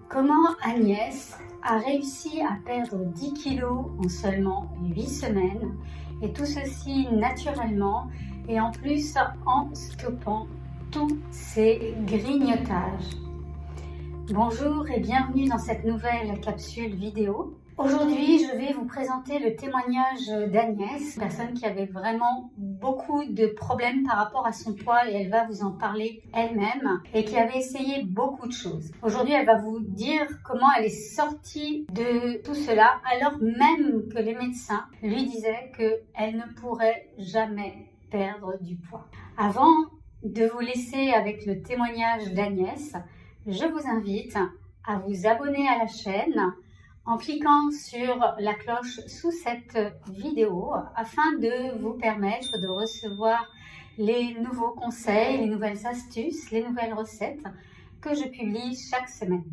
Comment Agnès a réussi à perdre 10 kilos en seulement 8 semaines, et tout ceci naturellement et en plus en stoppant tous ses grignotages. Bonjour et bienvenue dans cette nouvelle capsule vidéo. Aujourd'hui, je vais vous présenter le témoignage d'Agnès, une personne qui avait vraiment beaucoup de problèmes par rapport à son poids et elle va vous en parler elle-même et qui avait essayé beaucoup de choses. Aujourd'hui, elle va vous dire comment elle est sortie de tout cela alors même que les médecins lui disaient qu'elle ne pourrait jamais perdre du poids. Avant de vous laisser avec le témoignage d'Agnès, je vous invite à vous abonner à la chaîne en cliquant sur la cloche sous cette vidéo afin de vous permettre de recevoir les nouveaux conseils, les nouvelles astuces, les nouvelles recettes que je publie chaque semaine.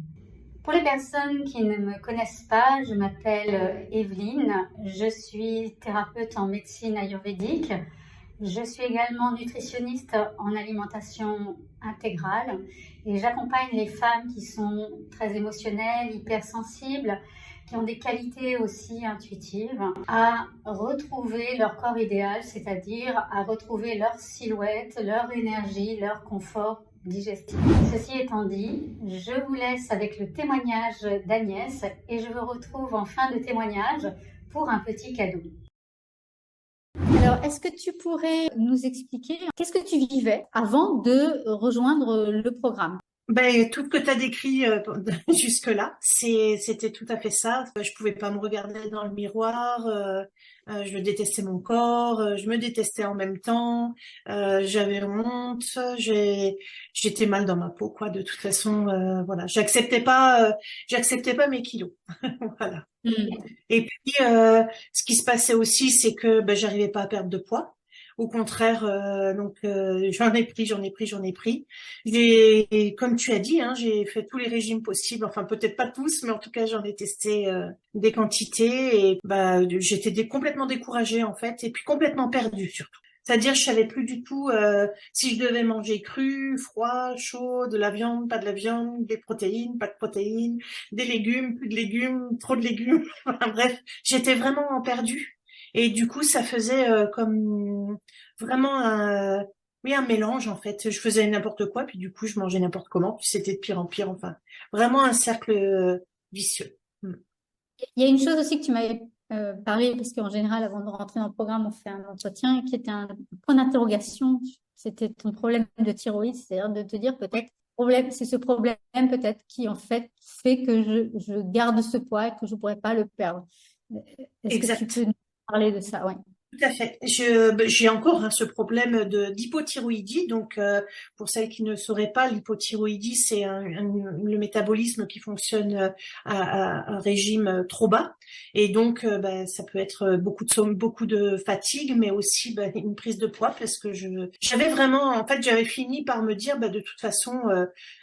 Pour les personnes qui ne me connaissent pas, je m'appelle Evelyne, je suis thérapeute en médecine ayurvédique. Je suis également nutritionniste en alimentation intégrale et j'accompagne les femmes qui sont très émotionnelles, hypersensibles, qui ont des qualités aussi intuitives, à retrouver leur corps idéal, c'est-à-dire à retrouver leur silhouette, leur énergie, leur confort digestif. Ceci étant dit, je vous laisse avec le témoignage d'Agnès et je vous retrouve en fin de témoignage pour un petit cadeau. Alors, est-ce que tu pourrais nous expliquer qu'est-ce que tu vivais avant de rejoindre le programme? Tout ce que tu as décrit jusque-là, c'était tout à fait ça. Je pouvais pas me regarder dans le miroir, je détestais mon corps, je me détestais en même temps, j'avais honte, j'étais mal dans ma peau, quoi. De toute façon, voilà, j'acceptais pas mes kilos, voilà. Et puis, ce qui se passait aussi, c'est que j'arrivais pas à perdre de poids. Au contraire, j'en ai pris. Comme tu as dit, hein, j'ai fait tous les régimes possibles. Enfin, peut-être pas tous, mais en tout cas, j'en ai testé des quantités et j'étais complètement découragée en fait, et puis complètement perdue surtout. C'est-à-dire, je savais plus du tout si je devais manger cru, froid, chaud, de la viande, pas de la viande, des protéines, pas de protéines, des légumes, plus de légumes, trop de légumes. Enfin, bref, j'étais vraiment perdue. Et du coup, ça faisait comme vraiment un mélange en fait. Je faisais n'importe quoi, puis du coup, je mangeais n'importe comment, puis c'était de pire en pire. Enfin, vraiment un cercle vicieux. Mm. Il y a une chose aussi que tu m'avais parlé, parce qu'en général, avant de rentrer dans le programme, on fait un entretien qui était un point d'interrogation. C'était ton problème de thyroïde, c'est-à-dire de te dire peut-être, c'est ce problème peut-être qui en fait fait que je garde ce poids et que je ne pourrais pas le perdre. Est-ce que tu Exact. peux nous parler de ça? Ouais. Tout à fait. J'ai encore ce problème d'hypothyroïdie. Donc, pour celles qui ne sauraient pas, l'hypothyroïdie, c'est le métabolisme qui fonctionne à un régime trop bas. Et donc, ça peut être beaucoup de fatigue, mais aussi une prise de poids parce que j'avais fini par me dire, de toute façon,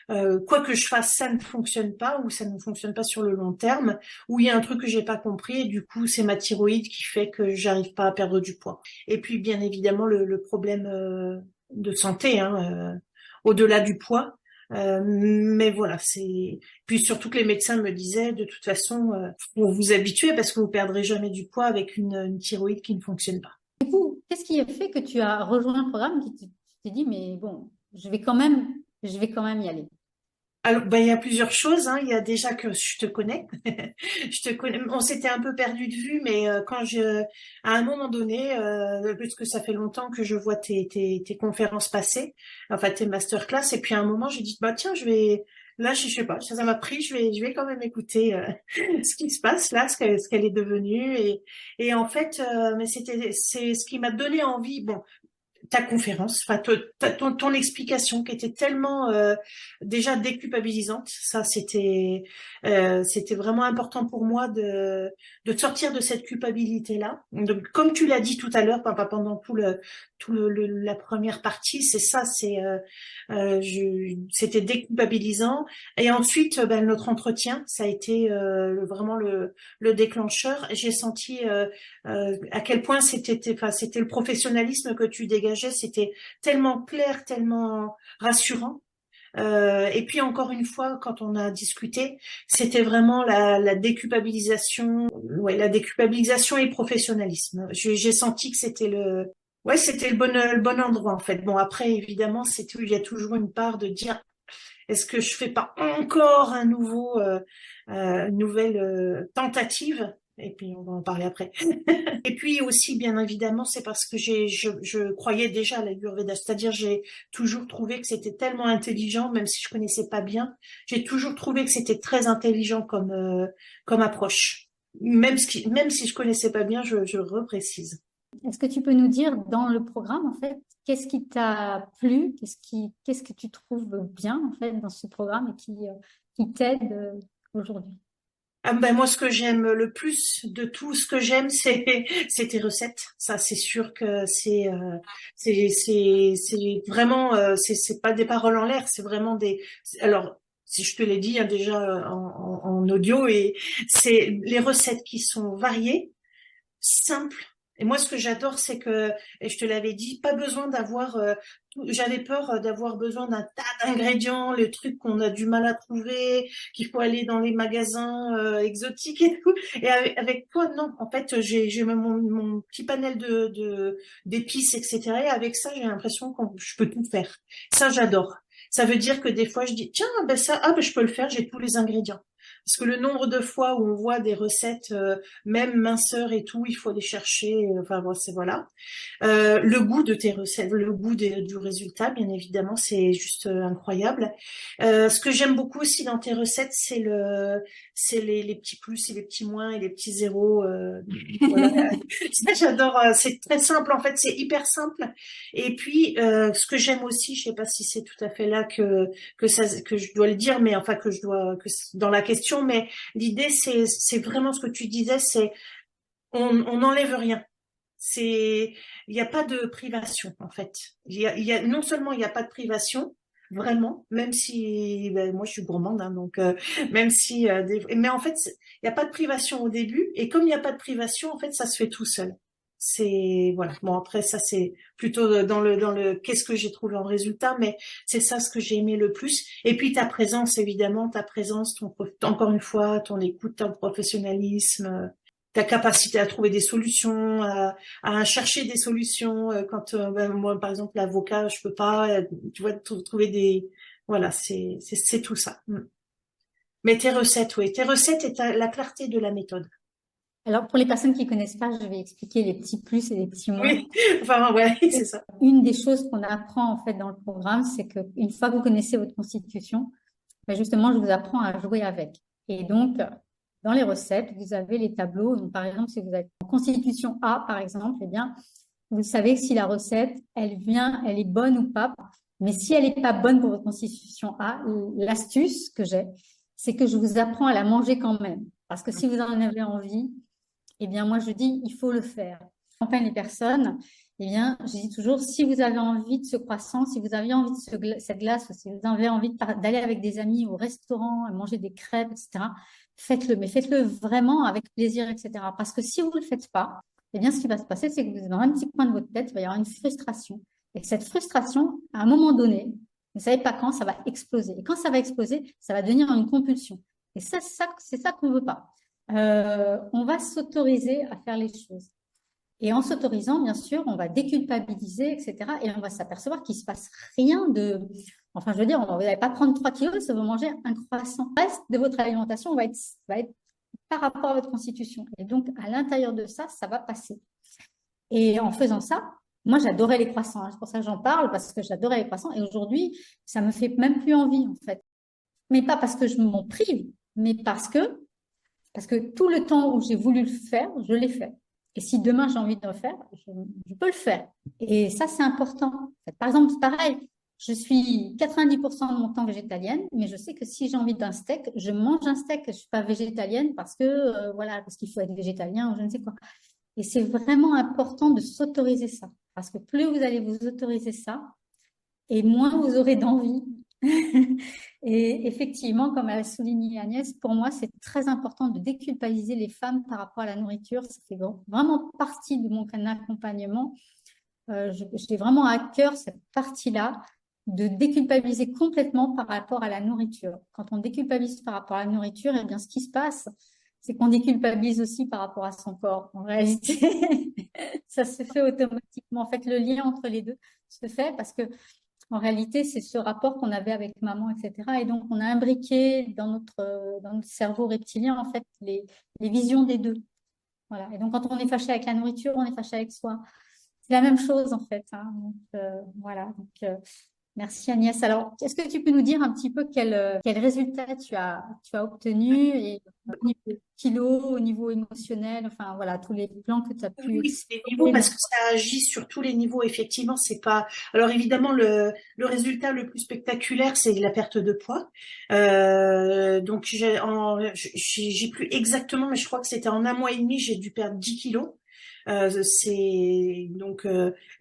quoi que je fasse, ça ne fonctionne pas ou ça ne fonctionne pas sur le long terme, ou il y a un truc que j'ai pas compris et du coup, c'est ma thyroïde qui fait que j'arrive pas à perdre du poids. Et puis, bien évidemment, le problème de santé, hein, au-delà du poids. Mais voilà, puis surtout que les médecins me disaient de toute façon, faut vous habituer parce que vous perdrez jamais du poids avec une thyroïde qui ne fonctionne pas. Du coup, qu'est-ce qui a fait que tu as rejoint le programme qui t'es dit, mais bon, je vais quand même y aller? Alors, il y a plusieurs choses, hein. Il y a déjà que je te connais. Je te connais. On s'était un peu perdu de vue, mais à un moment donné, puisque ça fait longtemps que je vois tes conférences passer, enfin tes masterclass, et puis à un moment, j'ai dit, tiens, là, je sais pas, ça m'a pris, je vais quand même écouter ce qui se passe là, ce qu'elle est devenue, et en fait, c'est ce qui m'a donné envie. Bon, ta conférence, enfin ton explication qui était tellement déjà déculpabilisante, ça c'était vraiment important pour moi de sortir de cette culpabilité là. Donc comme tu l'as dit tout à l'heure, pendant la première partie, c'est ça, c'était déculpabilisant. Et ensuite, notre entretien, ça a été vraiment le déclencheur. J'ai senti à quel point c'était le professionnalisme que tu dégageais, c'était tellement clair, tellement rassurant. Et puis encore une fois, quand on a discuté, c'était vraiment la déculpabilisation, ouais, la déculpabilisation et le professionnalisme. J'ai senti que c'était le bon endroit en fait. Bon après, évidemment, il y a toujours une part de dire, est-ce que je fais pas encore une nouvelle tentative? Et puis on va en parler après. Et puis aussi, bien évidemment, c'est parce que je croyais déjà à l'Ayurveda, c'est-à-dire j'ai toujours trouvé que c'était tellement intelligent, même si je connaissais pas bien, j'ai toujours trouvé que c'était très intelligent comme approche. Même si je connaissais pas bien, je reprécise. Est-ce que tu peux nous dire dans le programme, en fait, qu'est-ce qui t'a plu, qu'est-ce que tu trouves bien, en fait, dans ce programme et qui t'aide aujourd'hui? Ah ben moi, ce que j'aime le plus de tout ce que j'aime, c'est tes recettes. Ça, c'est sûr que c'est vraiment c'est pas des paroles en l'air, c'est vraiment des. Alors, si je te l'ai dit hein, déjà en audio, et c'est les recettes qui sont variées, simple. Et moi, ce que j'adore, c'est que, et je te l'avais dit, pas besoin d'avoir, j'avais peur d'avoir besoin d'un tas d'ingrédients, le truc qu'on a du mal à trouver, qu'il faut aller dans les magasins exotiques et tout. Et avec toi, non. En fait, j'ai mon petit panel d'épices, etc. Et avec ça, j'ai l'impression que je peux tout faire. Ça, j'adore. Ça veut dire que des fois, je dis, tiens, ben ça, ah ben je peux le faire, j'ai tous les ingrédients. Parce que le nombre de fois où on voit des recettes même minceur et tout, il faut aller chercher. Enfin, bon, c'est voilà. Le goût de tes recettes, le goût du résultat, bien évidemment, c'est juste incroyable. Ce que j'aime beaucoup aussi dans tes recettes, c'est les petits plus et les petits moins et les petits zéros. Voilà. Ça, j'adore. C'est très simple, en fait, c'est hyper simple. Et puis, ce que j'aime aussi, je sais pas si c'est tout à fait là que je dois le dire, mais enfin que dans la question, mais l'idée, c'est vraiment ce que tu disais, c'est on n'enlève rien. C'est, il n'y a pas de privation, en fait. Non seulement il n'y a pas de privation, vraiment, même si, ben, moi je suis gourmande, hein, donc, même si, mais en fait, il n'y a pas de privation au début, et comme il n'y a pas de privation, en fait, ça se fait tout seul. Voilà. Bon, après, ça, c'est plutôt dans le, qu'est-ce que j'ai trouvé en résultat, mais c'est ça ce que j'ai aimé le plus. Et puis ta présence, évidemment, encore une fois, ton écoute, ton professionnalisme, ta capacité à trouver des solutions, à chercher des solutions. Quand ben, moi, par exemple, l'avocat, je peux pas, tu vois, trouver des, voilà, c'est tout ça. Mm. Mais tes recettes, oui, tes recettes et la clarté de la méthode. Alors, pour les personnes qui connaissent pas, je vais expliquer les petits plus et les petits moins. Oui, enfin ouais, c'est ça. Une des choses qu'on apprend, en fait, dans le programme, c'est qu'une fois que vous connaissez votre constitution, ben justement, je vous apprends à jouer avec. Et donc, dans les recettes, vous avez les tableaux. Donc, par exemple, si vous avez en constitution A, par exemple, eh bien, vous savez si la recette, elle est bonne ou pas. Mais si elle n'est pas bonne pour votre constitution A, l'astuce que j'ai, c'est que je vous apprends à la manger quand même. Parce que si vous en avez envie, eh bien, moi, je dis, il faut le faire. J'accompagne les personnes. Eh bien, je dis toujours, si vous avez envie de ce croissant, si vous avez envie de cette glace, ou si vous avez envie d'aller avec des amis au restaurant, manger des crêpes, etc., faites-le. Mais faites-le vraiment avec plaisir, etc. Parce que si vous ne le faites pas, eh bien, ce qui va se passer, c'est que dans un petit coin de votre tête, il va y avoir une frustration. Et cette frustration, à un moment donné, vous ne savez pas quand, ça va exploser. Et quand ça va exploser, ça va devenir une compulsion. Et ça, c'est ça qu'on ne veut pas. On va s'autoriser à faire les choses. Et en s'autorisant, bien sûr, on va déculpabiliser, etc. Et on va s'apercevoir qu'il ne se passe rien de... Enfin, je veux dire, vous n'allez pas prendre 3 kilos si vous mangez un croissant. Le reste de votre alimentation va être par rapport à votre constitution. Et donc, à l'intérieur de ça, ça va passer. Et en faisant ça, moi, j'adorais les croissants. C'est pour ça que j'en parle, parce que j'adorais les croissants. Et aujourd'hui, ça me fait même plus envie, en fait. Mais pas parce que je m'en prive, mais parce que tout le temps où j'ai voulu le faire, je l'ai fait. Et si demain j'ai envie de le faire, je peux le faire. Et ça, c'est important. Par exemple, c'est pareil. Je suis 90% de mon temps végétalienne, mais je sais que si j'ai envie d'un steak, je mange un steak. Je suis pas végétalienne parce que, voilà, parce qu'il faut être végétalien ou je ne sais quoi. Et c'est vraiment important de s'autoriser ça. Parce que plus vous allez vous autoriser ça, et moins vous aurez d'envie. Et effectivement, comme a souligné Agnès, pour moi, c'est très important de déculpabiliser les femmes par rapport à la nourriture. Ça fait vraiment partie de mon accompagnement. J'ai vraiment à cœur cette partie-là de déculpabiliser complètement par rapport à la nourriture. Quand on déculpabilise par rapport à la nourriture, eh bien, ce qui se passe, c'est qu'on déculpabilise aussi par rapport à son corps. En réalité, ça se fait automatiquement. En fait, le lien entre les deux se fait parce que, en réalité, c'est ce rapport qu'on avait avec maman, etc. Et donc, on a imbriqué dans notre cerveau reptilien, en fait, les visions des deux. Voilà. Et donc, quand on est fâché avec la nourriture, on est fâché avec soi. C'est la même chose, en fait, hein. Donc, voilà. Donc, merci Agnès. Alors, est-ce que tu peux nous dire un petit peu quel résultat tu as obtenu et au niveau kilo, au niveau émotionnel, enfin voilà, tous les plans que tu as pu Oui, c'est les niveaux explorer. parce que ça agit sur tous les niveaux. Effectivement, c'est pas. Alors évidemment, le résultat le plus spectaculaire, c'est la perte de poids. Donc j'ai plus exactement, mais je crois que c'était en un mois et demi, j'ai dû perdre 10 kilos. C'est donc,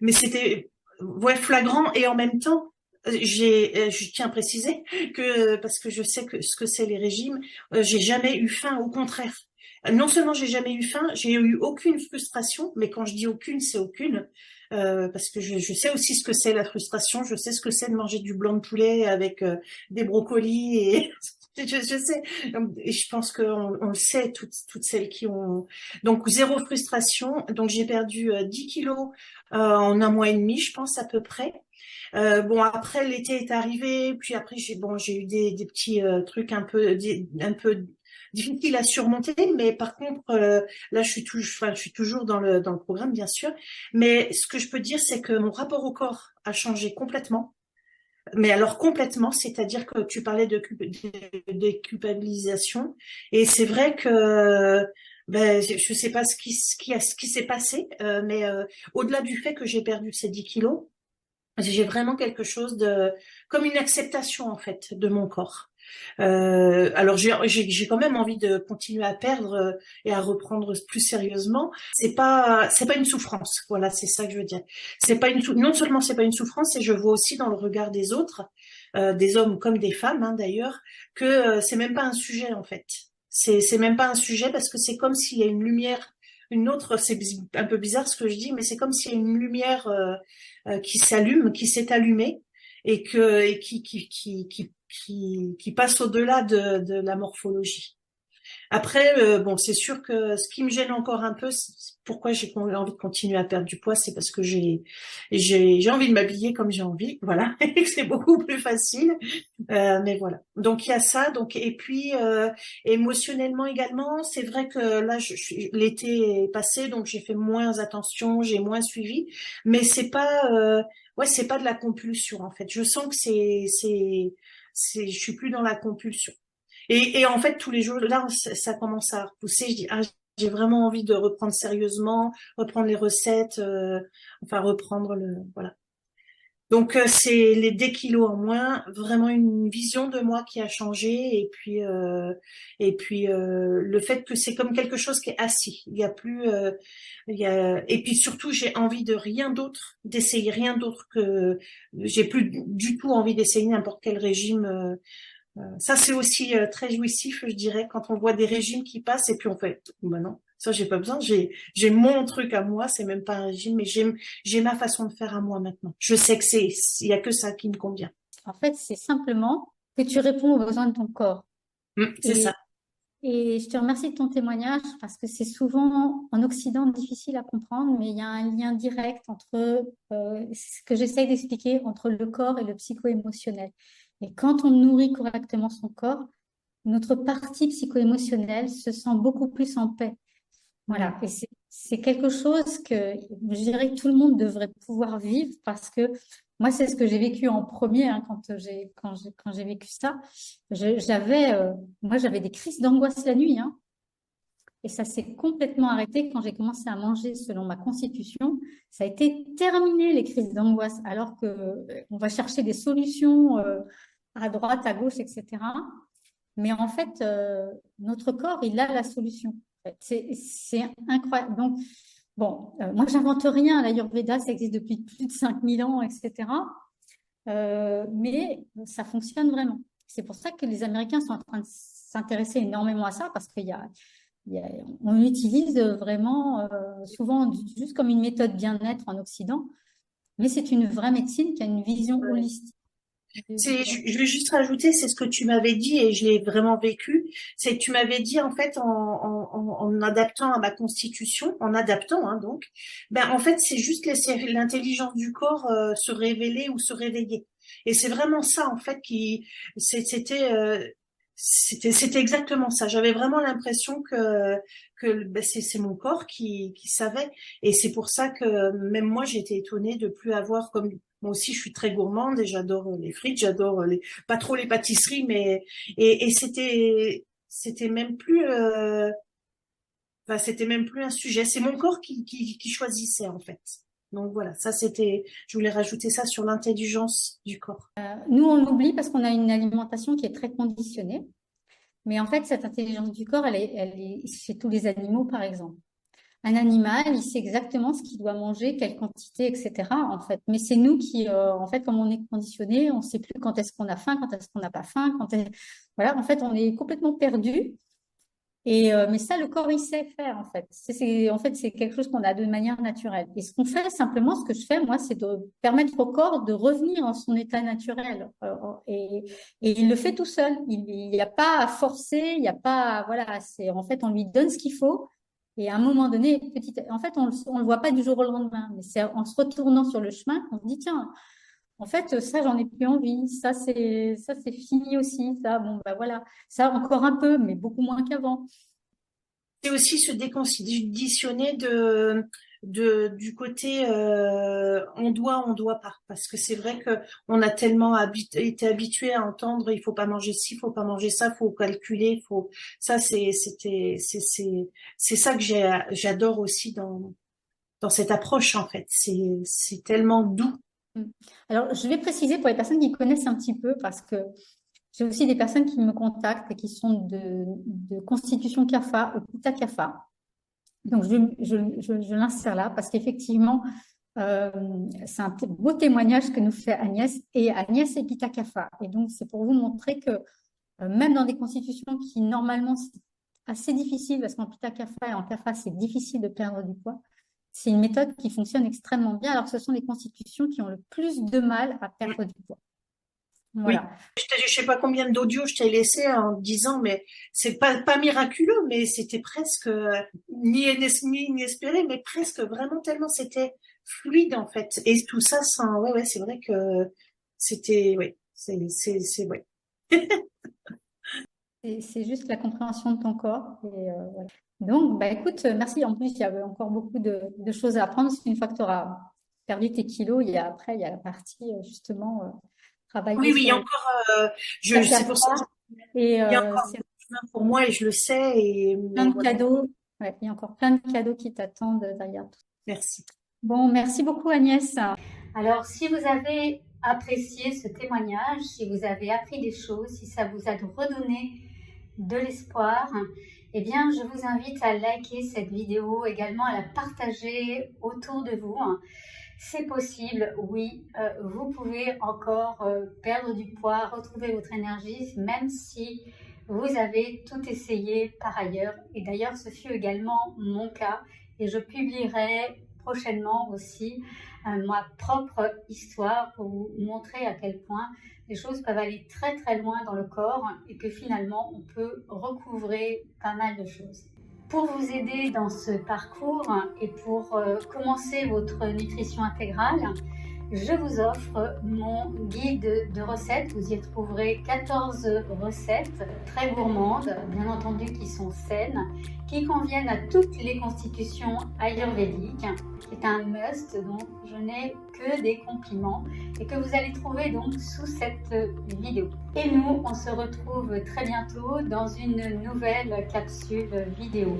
mais c'était ouais flagrant et en même temps. Je tiens à préciser que parce que je sais que ce que c'est les régimes, j'ai jamais eu faim, au contraire. Non seulement j'ai jamais eu faim, j'ai eu aucune frustration, mais quand je dis aucune, c'est aucune, parce que je sais aussi ce que c'est la frustration, je sais ce que c'est de manger du blanc de poulet avec des brocolis et je sais, et je pense on le sait toutes celles qui ont donc zéro frustration. Donc j'ai perdu 10 kilos en un mois et demi, je pense à peu près. Bon après l'été est arrivé, puis après j'ai eu des petits trucs un peu difficiles à surmonter, mais par contre là je suis toujours dans le programme bien sûr, mais ce que je peux dire c'est que mon rapport au corps a changé complètement. Mais alors complètement, c'est-à-dire que tu parlais de culpabilisation, et c'est vrai que ben, je sais pas ce qui s'est passé, mais au-delà du fait que j'ai perdu ces 10 kilos, j'ai vraiment quelque chose comme une acceptation en fait de mon corps. Alors j'ai quand même envie de continuer à perdre et à reprendre plus sérieusement. C'est pas une souffrance. Voilà, c'est ça que je veux dire. C'est pas non seulement c'est pas une souffrance, et je vois aussi dans le regard des autres, des hommes comme des femmes hein, d'ailleurs, que c'est même pas un sujet en fait. C'est même pas un sujet parce que c'est comme s'il y a une lumière, une autre. C'est un peu bizarre ce que je dis, mais c'est comme s'il y a une lumière qui s'allume, qui s'est allumée et qui passe au-delà de la morphologie. Après, bon, c'est sûr que ce qui me gêne encore un peu, c'est pourquoi j'ai envie de continuer à perdre du poids, c'est parce que j'ai envie de m'habiller comme j'ai envie, voilà, et que c'est beaucoup plus facile. Mais voilà. Donc il y a ça. Donc et puis émotionnellement également, c'est vrai que là, l'été est passé, donc j'ai fait moins attention, j'ai moins suivi, mais c'est pas, ouais, c'est pas de la compulsion en fait. Je sens que je suis plus dans la compulsion. Et en fait, tous les jours, là, ça commence à repousser. Je dis, ah, j'ai vraiment envie de reprendre sérieusement, reprendre les recettes, enfin reprendre voilà. Donc c'est les des kilos en moins, vraiment une vision de moi qui a changé, et puis le fait que c'est comme quelque chose qui est assis. Il y a plus, et puis surtout j'ai envie de rien d'autre, d'essayer rien d'autre que j'ai plus du tout envie d'essayer n'importe quel régime. Ça, c'est aussi très jouissif, je dirais, quand on voit des régimes qui passent et puis on fait, bah non, ça, j'ai pas besoin, j'ai mon truc à moi, c'est même pas un régime, mais j'ai ma façon de faire à moi maintenant. Je sais que il y a que ça qui me convient. En fait, c'est simplement que tu réponds aux besoins de ton corps. C'est Et, ça. et je te remercie de ton témoignage parce que c'est souvent en Occident difficile à comprendre, mais il y a un lien direct entre ce que j'essaye d'expliquer entre le corps et le psycho-émotionnel. Et quand on nourrit correctement son corps, notre partie psycho-émotionnelle se sent beaucoup plus en paix. Voilà. Et c'est quelque chose que je dirais que tout le monde devrait pouvoir vivre parce que moi, c'est ce que j'ai vécu en premier hein, quand j'ai vécu ça. Moi, j'avais des crises d'angoisse la nuit. Hein, et ça s'est complètement arrêté quand j'ai commencé à manger selon ma constitution. Ça a été terminé, les crises d'angoisse, alors que on va chercher des solutions à droite, à gauche, etc. Mais en fait, notre corps, il a la solution. En fait. C'est incroyable. Donc, bon, moi, j'invente rien. L'Ayurveda, ça existe depuis plus de 5000 ans, etc. Mais ça fonctionne vraiment. C'est pour ça que les Américains sont en train de s'intéresser énormément à ça, parce on utilise vraiment souvent juste comme une méthode bien-être en Occident, mais c'est une vraie médecine qui a une vision holistique. Je vais juste rajouter, c'est ce que tu m'avais dit et je l'ai vraiment vécu. C'est que tu m'avais dit en fait en adaptant à ma constitution, en adaptant hein, donc, ben en fait c'est juste laisser l'intelligence du corps se révéler ou se réveiller. Et c'est vraiment ça en fait qui c'était c'était exactement ça. J'avais vraiment l'impression que ben, c'est mon corps qui savait. Et c'est pour ça que même moi j'étais étonnée de plus avoir comme moi aussi, je suis très gourmande et j'adore les frites, j'adore pas trop les pâtisseries, mais et c'était même plus, enfin, c'était même plus un sujet. C'est mon corps qui choisissait en fait. Donc voilà, ça c'était, je voulais rajouter ça sur l'intelligence du corps. Nous, on oublie parce qu'on a une alimentation qui est très conditionnée. Mais en fait, cette intelligence du corps, elle est chez tous les animaux, par exemple. Un animal, il sait exactement ce qu'il doit manger, quelle quantité, etc. En fait, mais c'est nous qui, en fait, comme on est conditionné, on ne sait plus quand est-ce qu'on a faim, quand est-ce qu'on n'a pas faim, voilà, en fait, on est complètement perdu. Et mais ça, le corps, il sait faire, en fait. En fait, c'est quelque chose qu'on a de manière naturelle. Et ce qu'on fait, simplement, ce que je fais, moi, c'est de permettre au corps de revenir en son état naturel. Et il le fait tout seul. Il n'y a pas à forcer, il n'y a pas, voilà, en fait, on lui donne ce qu'il faut. Et à un moment donné, en fait, on le voit pas du jour au lendemain. Mais c'est en se retournant sur le chemin qu'on se dit, tiens, en fait, ça, j'en ai plus envie. Ça, c'est fini aussi. Ça, bon, bah voilà. Ça, encore un peu, mais beaucoup moins qu'avant. C'est aussi se déconditionner du côté on doit pas parce que c'est vrai que on a tellement été habitué à entendre il faut pas manger ci, il faut pas manger ça, faut calculer, faut ça c'est ça que j'adore aussi dans cette approche en fait. C'est tellement doux. Alors, je vais préciser pour les personnes qui connaissent un petit peu, parce que j'ai aussi des personnes qui me contactent et qui sont de constitution CAFA ou Pitta CAFA. Donc, je l'insère là parce qu'effectivement, c'est un beau témoignage que nous fait Agnès. Et Agnès est Pitta CAFA. Et donc, c'est pour vous montrer que même dans des constitutions qui, normalement, c'est assez difficile, parce qu'en Pitta CAFA et en CAFA, c'est difficile de perdre du poids. C'est une méthode qui fonctionne extrêmement bien, alors que ce sont les constitutions qui ont le plus de mal à perdre du poids. Voilà. Oui, je sais pas combien d'audios je t'ai laissé en disant, mais c'est pas miraculeux, mais c'était presque ni inespéré, mais presque vraiment tellement c'était fluide en fait. Et tout ça sans, ouais, c'est vrai que c'était, ouais, ouais. C'est juste la compréhension de ton corps. Et, voilà. Donc, bah, écoute, merci. En plus, il y avait encore beaucoup de choses à apprendre. Parce qu'une fois que tu auras perdu tes kilos, après, il y a la partie justement travailler. Oui, il y a encore, c'est pour ça. Et, il y a encore du chemin pour moi et je le sais. Et plein de cadeaux. Ouais, il y a encore plein de cadeaux qui t'attendent derrière tout. Merci. Bon, merci beaucoup Agnès. Alors, si vous avez apprécié ce témoignage, si vous avez appris des choses, si ça vous a redonné de l'espoir, eh bien, je vous invite à liker cette vidéo, également à la partager autour de vous. C'est possible, oui, vous pouvez encore perdre du poids, retrouver votre énergie, même si vous avez tout essayé par ailleurs. Et d'ailleurs, ce fut également mon cas. Et je publierai prochainement aussi ma propre histoire pour vous montrer à quel point les choses peuvent aller très très loin dans le corps et que finalement, on peut recouvrer pas mal de choses. Pour vous aider dans ce parcours et pour commencer votre nutrition intégrale, je vous offre mon guide de recettes. Vous y retrouverez 14 recettes très gourmandes, bien entendu qui sont saines, qui conviennent à toutes les constitutions ayurvédiques. C'est un must, donc je n'ai que des compliments et que vous allez trouver donc sous cette vidéo. Et nous, on se retrouve très bientôt dans une nouvelle capsule vidéo.